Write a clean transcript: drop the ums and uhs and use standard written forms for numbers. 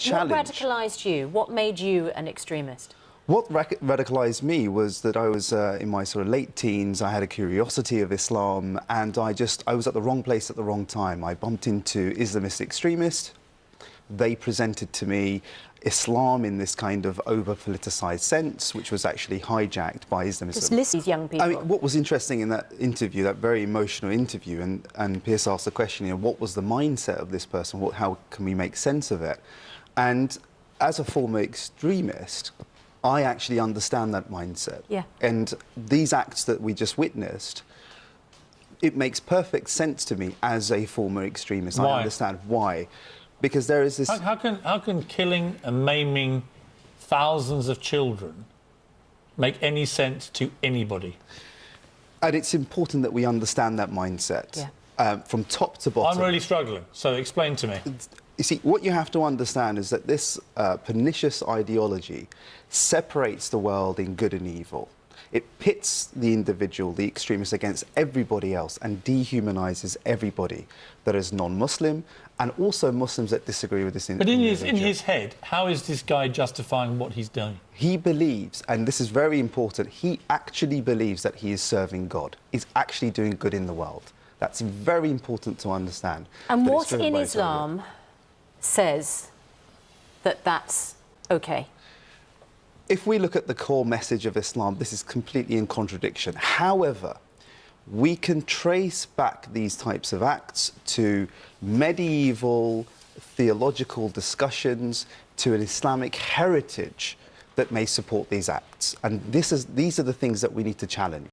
challenge. What radicalised you? What made you an extremist? What radicalised me was that I was in my sort of late teens. I had a curiosity of Islam, and I was at the wrong place at the wrong time. I bumped into Islamist extremists. They presented to me Islam in this kind of over-politicised sense, which was actually hijacked by Islamism. Just listen to these young people. I mean, what was interesting in that interview, that very emotional interview, and Pierce asked the question, you know, what was the mindset of this person? How can we make sense of it? And as a former extremist, I actually understand that mindset. Yeah. And these acts that we just witnessed, it makes perfect sense to me as a former extremist. Why? I understand why. Because there is this... How can killing and maiming thousands of children make any sense to anybody? And it's important that we understand that mindset. Yeah. From top to bottom. I'm really struggling, so explain to me. You see, what you have to understand is that this pernicious ideology separates the world in good and evil. It pits the individual, the extremist, against everybody else and dehumanises everybody that is non-Muslim and also Muslims that disagree with this individual. But in his head, how is this guy justifying what he's doing? He believes, and this is very important, he actually believes that he is serving God. He's actually doing good in the world. That's very important to understand. And what in Islam says that that's okay? If we look at the core message of Islam, this is completely in contradiction. However, we can trace back these types of acts to medieval theological discussions, to an Islamic heritage that may support these acts. And these are the things that we need to challenge.